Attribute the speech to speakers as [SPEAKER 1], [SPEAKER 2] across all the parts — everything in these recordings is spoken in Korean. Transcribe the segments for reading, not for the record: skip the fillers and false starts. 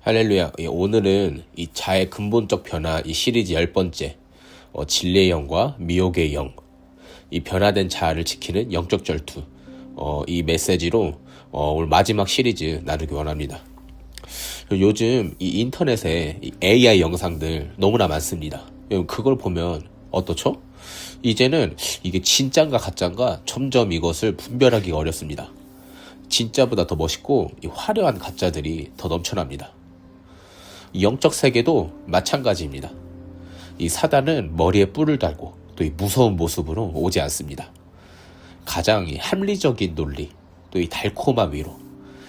[SPEAKER 1] 할렐루야. 오늘은 이 자의 근본적 변화 이 시리즈 10번째 진리의 영과 미혹의 영, 이 변화된 자아를 지키는 영적 절투, 이 메시지로 오늘 마지막 시리즈 나누기 원합니다. 요즘 이 인터넷에 이 AI 영상들 너무나 많습니다. 그걸 보면 어떻죠? 이제는 이게 진짠가 가짠가 점점 이것을 분별하기가 어렵습니다. 진짜보다 더 멋있고 이 화려한 가짜들이 더 넘쳐납니다. 이 영적 세계도 마찬가지입니다. 이 사단은 머리에 뿔을 달고 또 이 무서운 모습으로 오지 않습니다. 가장 이 합리적인 논리, 또 이 달콤한 위로,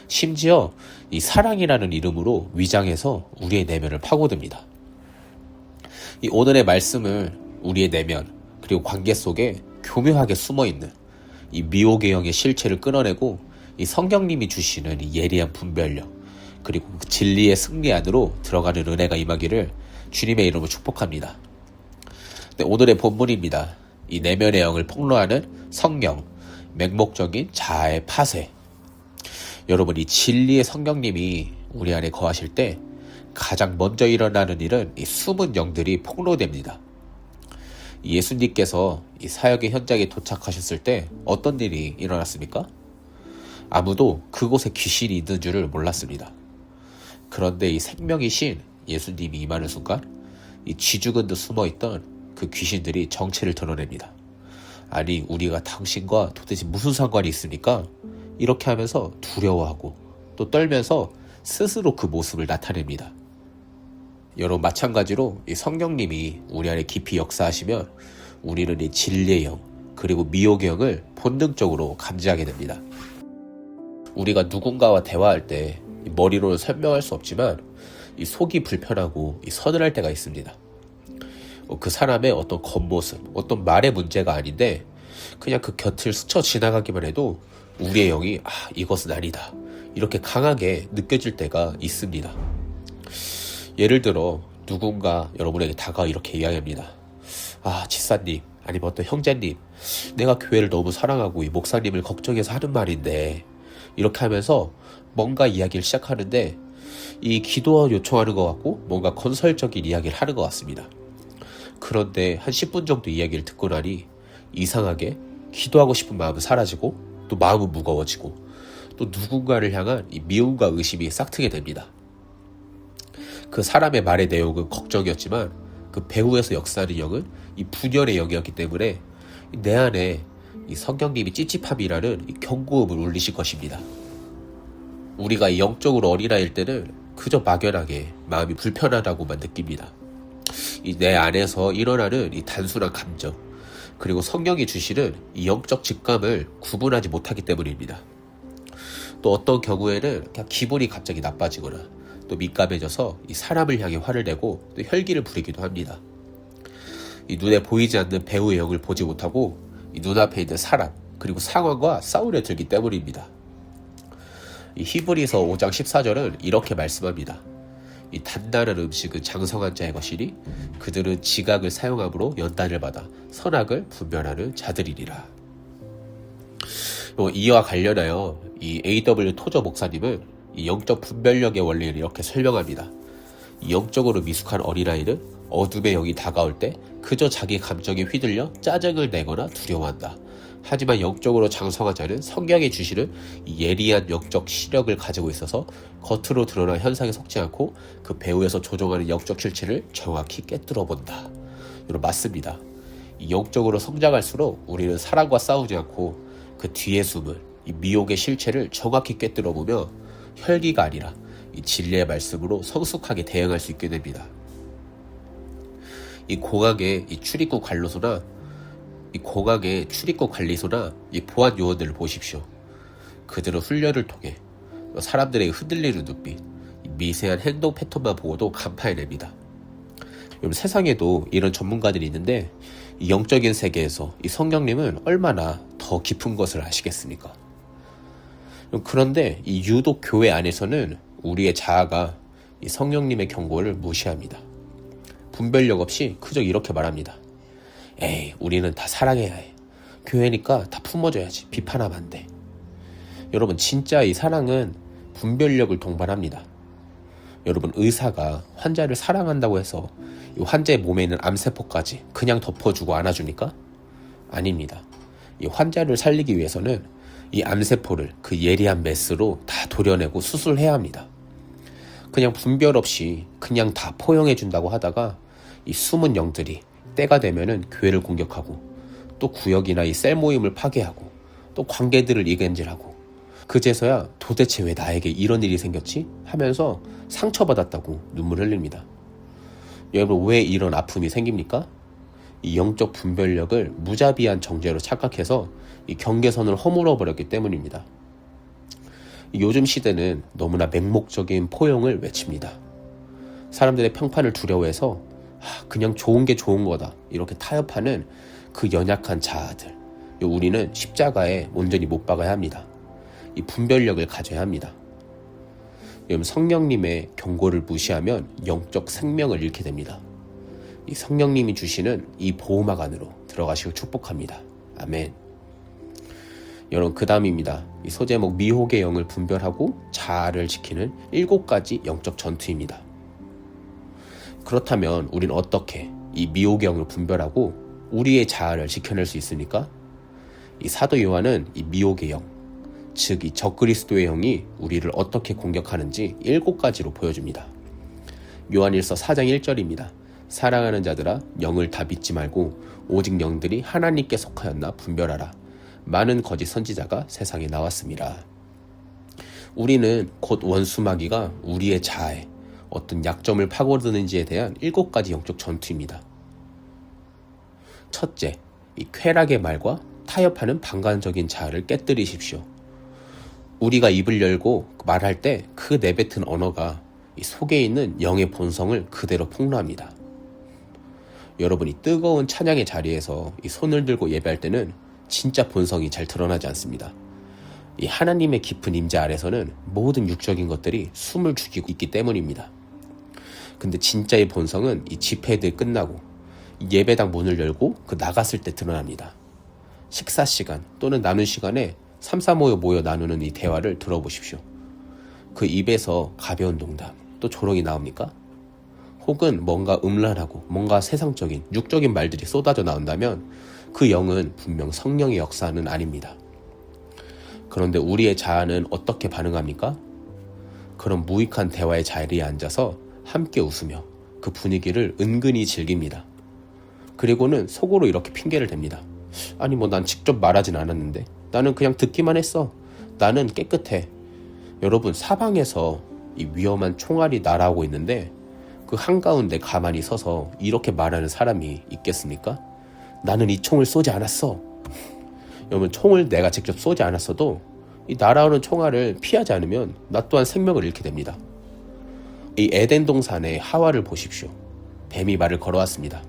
[SPEAKER 1] 심지어 이 사랑이라는 이름으로 위장해서 우리의 내면을 파고듭니다. 이 오늘의 말씀을 우리의 내면 그리고 관계 속에 교묘하게 숨어있는 이 미혹의 영의 실체를 끌어내고 이 성령님이 주시는 이 예리한 분별력, 그리고 그 진리의 승리 안으로 들어가는 은혜가 임하기를 주님의 이름으로 축복합니다. 네, 오늘의 본문입니다. 이 내면의 영을 폭로하는 성령, 맹목적인 자아의 파쇄. 여러분, 이 진리의 성령님이 우리 안에 거하실 때 가장 먼저 일어나는 일은 이 숨은 영들이 폭로됩니다. 예수님께서 이 사역의 현장에 도착하셨을 때 어떤 일이 일어났습니까? 아무도 그곳에 귀신이 있는 줄을 몰랐습니다. 그런데 이 생명이신 예수님이 임하는 순간 이 쥐죽은 듯 숨어있던 그 귀신들이 정체를 드러냅니다. 아니, 우리가 당신과 도대체 무슨 상관이 있습니까? 이렇게 하면서 두려워하고 또 떨면서 스스로 그 모습을 나타냅니다. 여러분, 마찬가지로 이 성령님이 우리 안에 깊이 역사하시면 우리는 이 진리의 영 그리고 미혹의 영을 본능적으로 감지하게 됩니다. 우리가 누군가와 대화할 때 머리로는 설명할 수 없지만 이 속이 불편하고 이 서늘할 때가 있습니다. 그 사람의 어떤 겉모습, 어떤 말의 문제가 아닌데 그냥 그 곁을 스쳐 지나가기만 해도 우리의 영이 이것은 아니다, 이렇게 강하게 느껴질 때가 있습니다. 예를 들어 누군가 여러분에게 다가와 이렇게 이야기합니다. 지사님, 아니면 어떤 형제님, 내가 교회를 너무 사랑하고 이 목사님을 걱정해서 하는 말인데, 이렇게 하면서 뭔가 이야기를 시작하는데 이 기도 요청하는 것 같고 뭔가 건설적인 이야기를 하는 것 같습니다. 그런데 한 10분 정도 이야기를 듣고 나니 이상하게 기도하고 싶은 마음은 사라지고 또 마음은 무거워지고 또 누군가를 향한 이 미움과 의심이 싹트게 됩니다. 그 사람의 말의 내용은 걱정이었지만 그 배후에서 역사하는 영은 이 분열의 영이었기 때문에 내 안에 이 성령님이 찝찝함이라는 이 경고음을 울리실 것입니다. 우리가 이 영적으로 어린아이일 때는 그저 막연하게 마음이 불편하다고만 느낍니다. 이 내 안에서 일어나는 이 단순한 감정, 그리고 성령이 주시는 이 영적 직감을 구분하지 못하기 때문입니다. 또 어떤 경우에는 그냥 기분이 갑자기 나빠지거나 또 민감해져서 이 사람을 향해 화를 내고 또 혈기를 부리기도 합니다. 이 눈에 보이지 않는 배우의 영을 보지 못하고 이 눈앞에 있는 사람 그리고 상황과 싸우려 들기 때문입니다. 이 히브리서 5장 14절은 이렇게 말씀합니다. 이 단단한 음식은 장성한 자의 것이니 그들은 지각을 사용함으로 연단을 받아 선악을 분별하는 자들이니라. 이와 관련하여 이 A.W. 토저 목사님은 이 영적 분별력의 원리를 이렇게 설명합니다. 이 영적으로 미숙한 어린아이는 어둠의 영이 다가올 때 그저 자기 감정에 휘둘려 짜증을 내거나 두려워한다. 하지만 영적으로 장성한 자는 성령이 주시는 이 예리한 영적 시력을 가지고 있어서 겉으로 드러난 현상에 속지 않고 그 배후에서 조종하는 영적 실체를 정확히 꿰뚫어 본다. 여러분, 맞습니다. 이 영적으로 성장할수록 우리는 사랑과 싸우지 않고 그 뒤에 숨은 이 미혹의 실체를 정확히 꿰뚫어 보며 혈기가 아니라 이 진리의 말씀으로 성숙하게 대응할 수 있게 됩니다. 이 공항의 출입국 관리소나 이 보안 요원들을 보십시오. 그들은 훈련을 통해 사람들의 흔들리는 눈빛, 미세한 행동 패턴만 보고도 간파해냅니다. 여러분, 세상에도 이런 전문가들이 있는데 이 영적인 세계에서 이 성령님은 얼마나 더 깊은 것을 아시겠습니까? 그런데 이 유독 교회 안에서는 우리의 자아가 이 성령님의 경고를 무시합니다. 분별력 없이 그저 이렇게 말합니다. 우리는 다 사랑해야 해. 교회니까 다 품어줘야지. 비판하면 안 돼. 여러분, 진짜 이 사랑은 분별력을 동반합니다. 여러분, 의사가 환자를 사랑한다고 해서 이 환자의 몸에 있는 암세포까지 그냥 덮어주고 안아주니까? 아닙니다. 이 환자를 살리기 위해서는 이 암세포를 그 예리한 메스로 다 도려내고 수술해야 합니다. 그냥 분별 없이 그냥 다 포용해준다고 하다가 이 숨은 영들이 때가 되면은 교회를 공격하고 또 구역이나 이 셀 모임을 파괴하고 또 관계들을 이간질하고 그제서야 도대체 왜 나에게 이런 일이 생겼지? 하면서 상처받았다고 눈물 흘립니다. 여러분, 왜 이런 아픔이 생깁니까? 이 영적 분별력을 무자비한 정죄로 착각해서 이 경계선을 허물어 버렸기 때문입니다. 요즘 시대는 너무나 맹목적인 포용을 외칩니다. 사람들의 평판을 두려워해서 그냥 좋은 게 좋은 거다 이렇게 타협하는 그 연약한 자아들, 우리는 십자가에 온전히 못 박아야 합니다. 이 분별력을 가져야 합니다. 여러분, 성령님의 경고를 무시하면 영적 생명을 잃게 됩니다. 이 성령님이 주시는 이 보호막 안으로 들어가시고 축복합니다. 아멘. 여러분, 그 다음입니다. 이 소제목 미혹의 영을 분별하고 자아를 지키는 7가지 영적 전투입니다. 그렇다면 우리는 어떻게 이 미혹의 영을 분별하고 우리의 자아를 지켜낼 수 있습니까? 이 사도 요한은 이 미혹의 영, 즉 이 적그리스도의 영이 우리를 어떻게 공격하는지 7가지로 보여줍니다. 요한일서 4장 1절입니다. 사랑하는 자들아, 영을 다 믿지 말고 오직 영들이 하나님께 속하였나 분별하라. 많은 거짓 선지자가 세상에 나왔습니다. 우리는 곧 원수 마귀가 우리의 자아에 어떤 약점을 파고드는지에 대한 7가지 영적 전투입니다. 첫째, 이 쾌락의 말과 타협하는 방관적인 자아를 깨뜨리십시오. 우리가 입을 열고 말할 때 그 내뱉은 언어가 이 속에 있는 영의 본성을 그대로 폭로합니다. 여러분이 뜨거운 찬양의 자리에서 이 손을 들고 예배할 때는 진짜 본성이 잘 드러나지 않습니다. 이 하나님의 깊은 임재 아래서는 모든 육적인 것들이 숨을 죽이고 있기 때문입니다. 근데 진짜의 본성은 이 집회들 끝나고 예배당 문을 열고 그 나갔을 때 드러납니다. 식사 시간 또는 나눈 시간에 3, 4 모여 나누는 이 대화를 들어보십시오. 그 입에서 가벼운 농담 또 조롱이 나옵니까? 혹은 뭔가 음란하고 뭔가 세상적인 육적인 말들이 쏟아져 나온다면 그 영은 분명 성령의 역사는 아닙니다. 그런데 우리의 자아는 어떻게 반응합니까? 그런 무익한 대화의 자리에 앉아서 함께 웃으며 그 분위기를 은근히 즐깁니다. 그리고는 속으로 이렇게 핑계를 댑니다. 아니 난 직접 말하진 않았는데, 나는 그냥 듣기만 했어. 나는 깨끗해. 여러분, 사방에서 이 위험한 총알이 날아오고 있는데 그 한가운데 가만히 서서 이렇게 말하는 사람이 있겠습니까? 나는 이 총을 쏘지 않았어. 여러분, 총을 내가 직접 쏘지 않았어도 이 날아오는 총알을 피하지 않으면 나 또한 생명을 잃게 됩니다. 이 에덴 동산의 하와를 보십시오. 뱀이 말을 걸어왔습니다.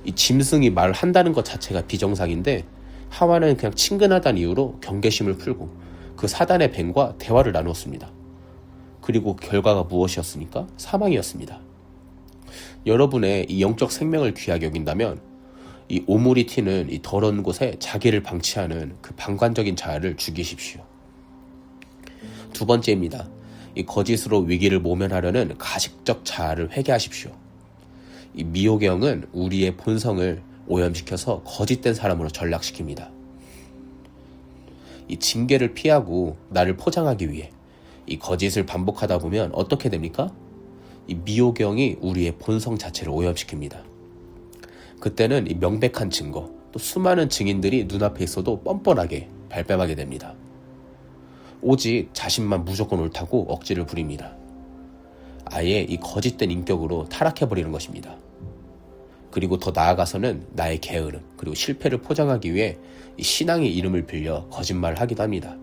[SPEAKER 1] 이 짐승이 말을 한다는 것 자체가 비정상인데 하와는 그냥 친근하다는 이유로 경계심을 풀고 그 사단의 뱀과 대화를 나누었습니다. 그리고 결과가 무엇이었습니까? 사망이었습니다. 여러분의 이 영적 생명을 귀하게 여긴다면 이 오물이 튀는 이 더러운 곳에 자기를 방치하는 그 방관적인 자아를 죽이십시오. 두 번째입니다. 이 거짓으로 위기를 모면하려는 가식적 자아를 회개하십시오. 이 미혹의 영은 우리의 본성을 오염시켜서 거짓된 사람으로 전락시킵니다. 이 징계를 피하고 나를 포장하기 위해 이 거짓을 반복하다 보면 어떻게 됩니까? 이 미혹의 영이 우리의 본성 자체를 오염시킵니다. 그때는 이 명백한 증거, 또 수많은 증인들이 눈앞에 있어도 뻔뻔하게 발뺌하게 됩니다. 오직 자신만 무조건 옳다고 억지를 부립니다. 아예 이 거짓된 인격으로 타락해버리는 것입니다. 그리고 더 나아가서는 나의 게으름 그리고 실패를 포장하기 위해 이 신앙의 이름을 빌려 거짓말을 하기도 합니다.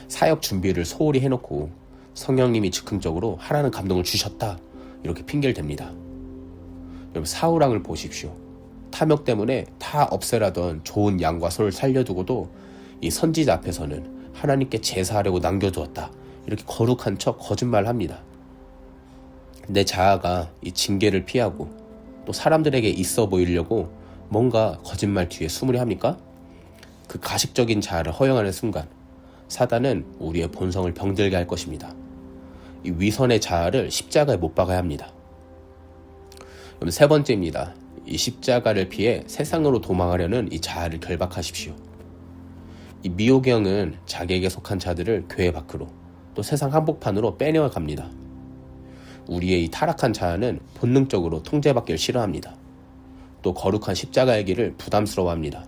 [SPEAKER 1] 사역 준비를 소홀히 해놓고 성령님이 즉흥적으로 하라는 감동을 주셨다 이렇게 핑계를 댑니다. 여러분, 사울왕을 보십시오. 탐욕 때문에 다 없애라던 좋은 양과 소를 살려두고도 이 선지자 앞에서는 하나님께 제사하려고 남겨두었다 이렇게 거룩한 척 거짓말을 합니다. 내 자아가 이 징계를 피하고 또 사람들에게 있어 보이려고 뭔가 거짓말 뒤에 숨으려 합니까? 그 가식적인 자아를 허용하는 순간 사단은 우리의 본성을 병들게 할 것입니다. 이 위선의 자아를 십자가에 못 박아야 합니다. 그럼 세 번째입니다. 이 십자가를 피해 세상으로 도망하려는 이 자아를 결박하십시오. 이 미호경은 자기에게 속한 자들을 교회 밖으로 또 세상 한복판으로 빼내어 갑니다. 우리의 이 타락한 자아는 본능적으로 통제받기를 싫어합니다. 또 거룩한 십자가의 길을 부담스러워합니다.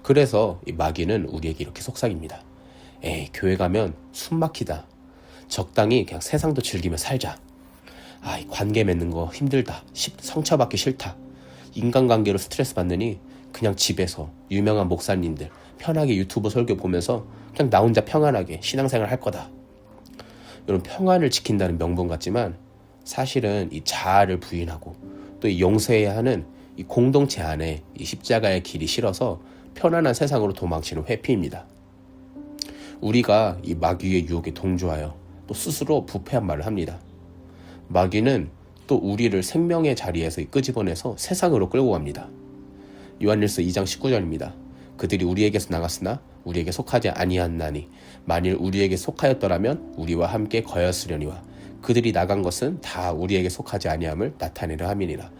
[SPEAKER 1] 그래서 이 마귀는 우리에게 이렇게 속삭입니다. 에이, 교회 가면 숨 막히다. 적당히 그냥 세상도 즐기며 살자. 아, 이 관계 맺는 거 힘들다. 상처받기 싫다. 인간관계로 스트레스 받느니 그냥 집에서 유명한 목사님들 편하게 유튜브 설교 보면서 그냥 나 혼자 평안하게 신앙생활 할 거다. 이런 평안을 지킨다는 명분 같지만 사실은 이 자아를 부인하고 또 이 용서해야 하는 이 공동체 안에 이 십자가의 길이 싫어서 편안한 세상으로 도망치는 회피입니다. 우리가 이 마귀의 유혹에 동조하여 또 스스로 부패한 말을 합니다. 마귀는 또 우리를 생명의 자리에서 끄집어내서 세상으로 끌고 갑니다. 요한일서 2장 19절입니다. 그들이 우리에게서 나갔으나 우리에게 속하지 아니하나니 만일 우리에게 속하였더라면 우리와 함께 거였으려니와 그들이 나간 것은 다 우리에게 속하지 아니함을 나타내려 함이니라.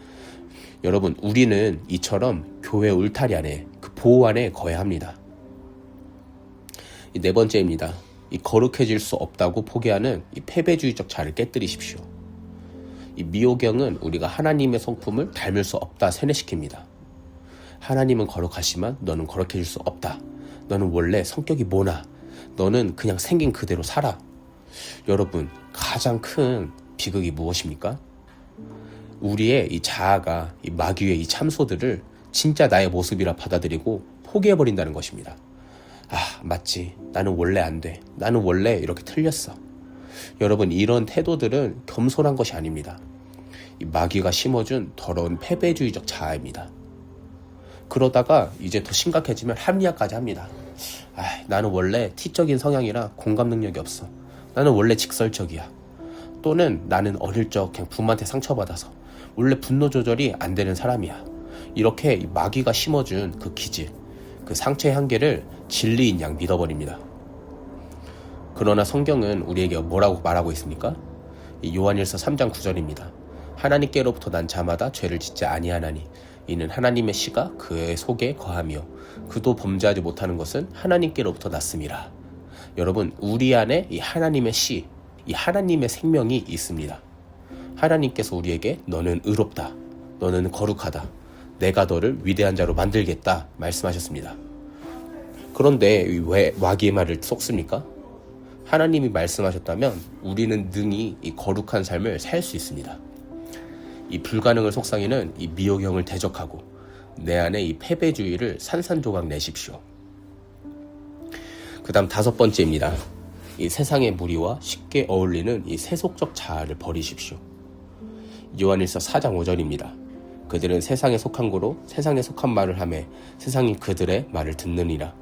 [SPEAKER 1] 여러분, 우리는 이처럼 교회 울타리 안에 그 보호 안에 거해야 합니다. 네 번째입니다. 이 거룩해질 수 없다고 포기하는 이 패배주의적 자를 깨뜨리십시오. 이 미호경은 우리가 하나님의 성품을 닮을 수 없다 세뇌시킵니다. 하나님은 거룩하시지만 너는 거룩해질 수 없다. 너는 원래 성격이 뭐나. 너는 그냥 생긴 그대로 살아. 여러분, 가장 큰 비극이 무엇입니까? 우리의 이 자아가 이 마귀의 이 참소들을 진짜 나의 모습이라 받아들이고 포기해버린다는 것입니다. 아, 맞지. 나는 원래 안 돼. 나는 원래 이렇게 틀렸어. 여러분, 이런 태도들은 겸손한 것이 아닙니다. 이 마귀가 심어준 더러운 패배주의적 자아입니다. 그러다가 이제 더 심각해지면 합리화까지 합니다. 아, 나는 원래 T적인 성향이라 공감 능력이 없어. 나는 원래 직설적이야. 또는 나는 어릴 적 그냥 부모한테 상처받아서 원래 분노 조절이 안 되는 사람이야. 이렇게 마귀가 심어준 그 기질, 그 상처의 한계를 진리인 양 믿어버립니다. 그러나 성경은 우리에게 뭐라고 말하고 있습니까? 요한일서 3장 9절입니다. 하나님께로부터 난 자마다 죄를 짓지 아니하나니 이는 하나님의 씨가 그의 속에 거하며 그도 범죄하지 못하는 것은 하나님께로부터 났음이라. 여러분, 우리 안에 이 하나님의 씨, 이 하나님의 생명이 있습니다. 하나님께서 우리에게 너는 의롭다, 너는 거룩하다, 내가 너를 위대한 자로 만들겠다 말씀하셨습니다. 그런데 왜 마귀의 말을 속습니까? 하나님이 말씀하셨다면 우리는 능히 이 거룩한 삶을 살 수 있습니다. 이 불가능을 속삭이는 이 미호경을 대적하고 내 안에 이 패배주의를 산산조각 내십시오. 그 다음 5번째입니다. 이 세상의 무리와 쉽게 어울리는 이 세속적 자아를 버리십시오. 요한일서 4장 5절입니다. 그들은 세상에 속한 고로 세상에 속한 말을 하며 세상이 그들의 말을 듣느니라.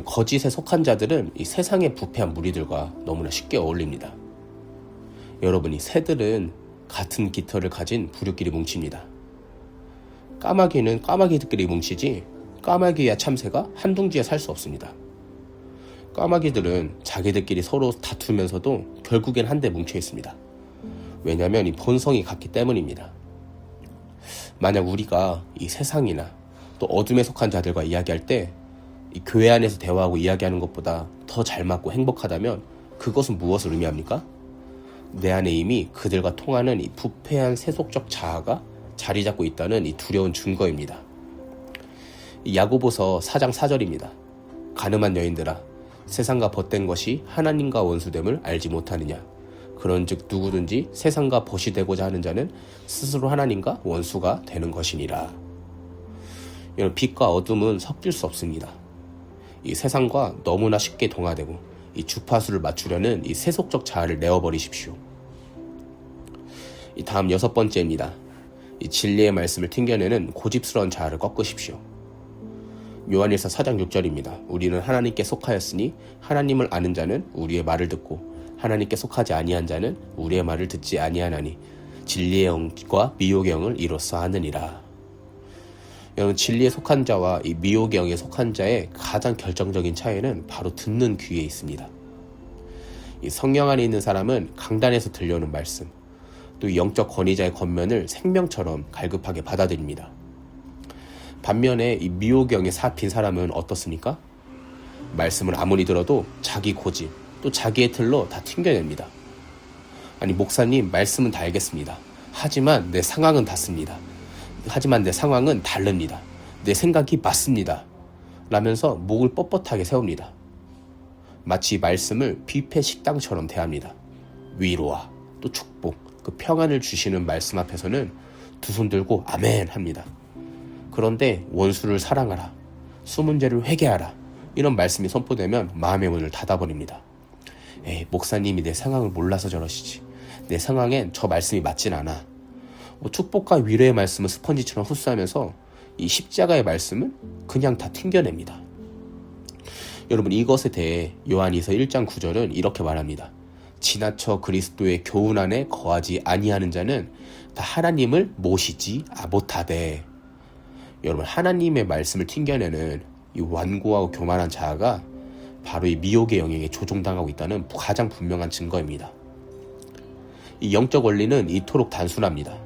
[SPEAKER 1] 거짓에 속한 자들은 이 세상의 부패한 무리들과 너무나 쉽게 어울립니다. 여러분, 이 새들은 같은 깃털을 가진 부류끼리 뭉칩니다. 까마귀는 까마귀들끼리 뭉치지 까마귀야 참새가 한 둥지에 살 수 없습니다. 까마귀들은 자기들끼리 서로 다투면서도 결국엔 한데 뭉쳐 있습니다. 왜냐하면 이 본성이 같기 때문입니다. 만약 우리가 이 세상이나 또 어둠에 속한 자들과 이야기할 때 이 교회 안에서 대화하고 이야기하는 것보다 더 잘 맞고 행복하다면 그것은 무엇을 의미합니까? 내 안에 이미 그들과 통하는 이 부패한 세속적 자아가 자리 잡고 있다는 이 두려운 증거입니다. 이 야고보서 4장 4절입니다. 가늠한 여인들아, 세상과 벗된 것이 하나님과 원수됨을 알지 못하느냐. 그런즉 누구든지 세상과 벗이 되고자 하는 자는 스스로 하나님과 원수가 되는 것이니라. 여러분, 빛과 어둠은 섞일 수 없습니다. 이 세상과 너무나 쉽게 동화되고 이 주파수를 맞추려는 이 세속적 자아를 내어버리십시오. 이 다음 6번째입니다. 이 진리의 말씀을 튕겨내는 고집스러운 자아를 꺾으십시오. 요한일서 4장 6절입니다. 우리는 하나님께 속하였으니 하나님을 아는 자는 우리의 말을 듣고 하나님께 속하지 아니한 자는 우리의 말을 듣지 아니하나니 진리의 영과 미혹의 영을 이로써 하느니라. 여러분, 진리에 속한 자와 이 미혹의 영에 속한 자의 가장 결정적인 차이는 바로 듣는 귀에 있습니다. 이 성령 안에 있는 사람은 강단에서 들려오는 말씀, 또 영적 권위자의 권면을 생명처럼 갈급하게 받아들입니다. 반면에 이 미호경에 사핀 사람은 어떻습니까? 말씀을 아무리 들어도 자기 고집, 또 자기의 틀로 다 튕겨냅니다. 아니, 목사님, 말씀은 다 알겠습니다. 하지만 내 상황은 닿습니다. 하지만 내 상황은 다릅니다. 내 생각이 맞습니다. 라면서 목을 뻣뻣하게 세웁니다. 마치 말씀을 뷔페 식당처럼 대합니다. 위로와 또 축복, 그 평안을 주시는 말씀 앞에서는 두 손 들고 아멘 합니다. 그런데 원수를 사랑하라, 숨은 죄를 회개하라, 이런 말씀이 선포되면 마음의 문을 닫아버립니다. 에이, 목사님이 내 상황을 몰라서 저러시지. 내 상황엔 저 말씀이 맞진 않아. 축복과 위로의 말씀은 스펀지처럼 흡수하면서 이 십자가의 말씀은 그냥 다 튕겨냅니다. 여러분, 이것에 대해 요한이서 1장 9절은 이렇게 말합니다. 지나쳐 그리스도의 교훈 안에 거하지 아니하는 자는 다 하나님을 모시지 못하되. 여러분, 하나님의 말씀을 튕겨내는 이 완고하고 교만한 자아가 바로 이 미혹의 영역에 조종당하고 있다는 가장 분명한 증거입니다. 이 영적 원리는 이토록 단순합니다.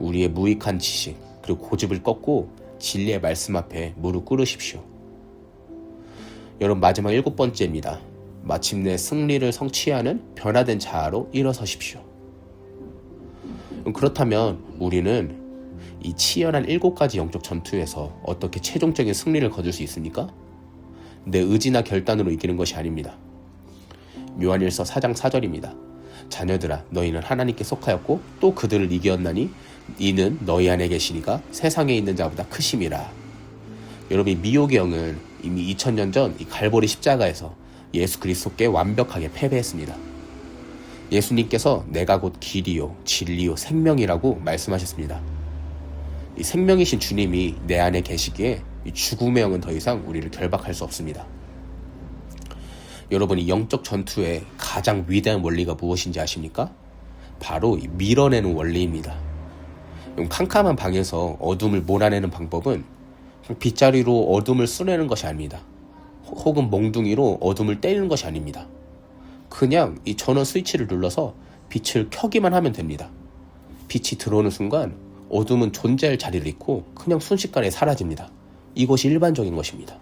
[SPEAKER 1] 우리의 무익한 지식 그리고 고집을 꺾고 진리의 말씀 앞에 무릎 꿇으십시오. 여러분, 마지막 7번째입니다. 마침내 승리를 성취하는 변화된 자아로 일어서십시오. 그렇다면 우리는 이 치열한 7가지 영적 전투에서 어떻게 최종적인 승리를 거둘 수 있습니까? 내 의지나 결단으로 이기는 것이 아닙니다. 요한일서 4장 4절입니다. 자녀들아, 너희는 하나님께 속하였고 또 그들을 이겼나니 이는 너희 안에 계시니가 세상에 있는 자보다 크심이라. 여러분, 이 미혹의 영은 이미 2000년 전 이 갈보리 십자가에서 예수 그리스도께 완벽하게 패배했습니다. 예수님께서 내가 곧 길이요 진리요 생명이라고 말씀하셨습니다. 이 생명이신 주님이 내 안에 계시기에 이 죽음의 영은 더 이상 우리를 결박할 수 없습니다. 여러분, 이 영적 전투의 가장 위대한 원리가 무엇인지 아십니까? 바로 이 밀어내는 원리입니다. 캄캄한 방에서 어둠을 몰아내는 방법은 빗자루로 어둠을 쓸어내는 것이 아닙니다. 혹은 몽둥이로 어둠을 때리는 것이 아닙니다. 그냥 이 전원 스위치를 눌러서 빛을 켜기만 하면 됩니다. 빛이 들어오는 순간 어둠은 존재할 자리를 잃고 그냥 순식간에 사라집니다. 이것이 일반적인 것입니다.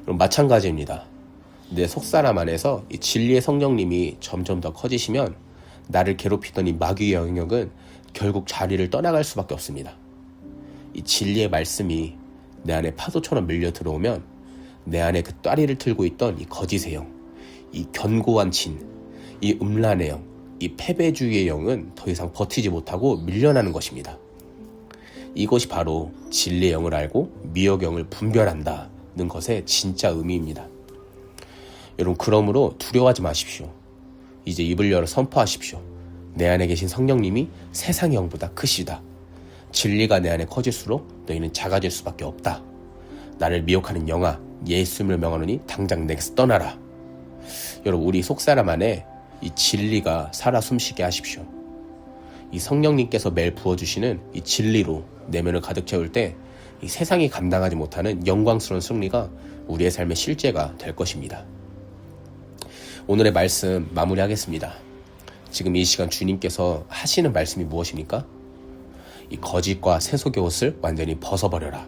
[SPEAKER 1] 그럼 마찬가지입니다. 내 속사람 안에서 이 진리의 성령님이 점점 더 커지시면 나를 괴롭히던 이 마귀의 영역은 결국 자리를 떠나갈 수밖에 없습니다. 이 진리의 말씀이 내 안에 파도처럼 밀려 들어오면 내 안에 그 따리를 틀고 있던 이 거짓의 영, 이 견고한 진, 이 음란의 영, 이 패배주의의 영은 더 이상 버티지 못하고 밀려나는 것입니다. 이것이 바로 진리의 영을 알고 미혹의 영을 분별한다는 것의 진짜 의미입니다. 여러분, 그러므로 두려워하지 마십시오. 이제 입을 열어 선포하십시오. 내 안에 계신 성령님이 세상의 영보다 크시다. 진리가 내 안에 커질수록 너희는 작아질 수밖에 없다. 나를 미혹하는 영아, 예수님을 명하노니 당장 내게서 떠나라. 여러분, 우리 속사람 안에 이 진리가 살아 숨쉬게 하십시오. 이 성령님께서 매일 부어주시는 이 진리로 내면을 가득 채울 때 이 세상이 감당하지 못하는 영광스러운 승리가 우리의 삶의 실제가 될 것입니다. 오늘의 말씀 마무리하겠습니다. 지금 이 시간 주님께서 하시는 말씀이 무엇입니까? 이 거짓과 세속의 옷을 완전히 벗어버려라.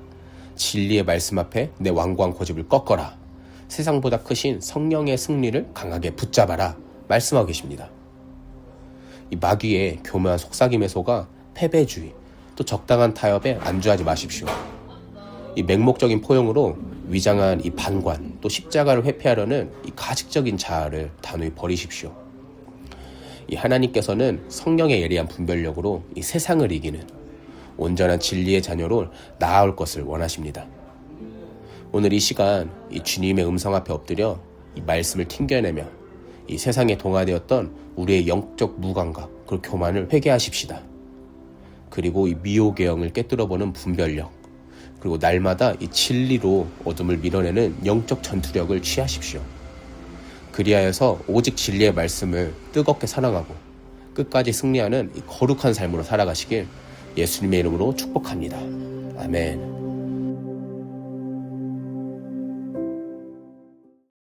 [SPEAKER 1] 진리의 말씀 앞에 내 완고한 고집을 꺾어라. 세상보다 크신 성령의 승리를 강하게 붙잡아라. 말씀하고 계십니다. 이 마귀의 교묘한 속삭임에 속아 패배주의, 또 적당한 타협에 안주하지 마십시오. 이 맹목적인 포용으로 위장한 이 반관, 또 십자가를 회피하려는 이 가식적인 자아를 단호히 버리십시오. 이 하나님께서는 성령의 예리한 분별력으로 이 세상을 이기는 온전한 진리의 자녀로 나아올 것을 원하십니다. 오늘 이 시간 이 주님의 음성 앞에 엎드려 이 말씀을 튕겨내며 이 세상에 동화되었던 우리의 영적 무감각, 그 교만을 회개하십시다. 그리고 이 미혹의 영을 깨뜨려보는 분별력, 그리고 날마다 이 진리로 어둠을 밀어내는 영적 전투력을 취하십시오. 그리하여서 오직 진리의 말씀을 뜨겁게 사랑하고 끝까지 승리하는 이 거룩한 삶으로 살아가시길 예수님의 이름으로 축복합니다. 아멘.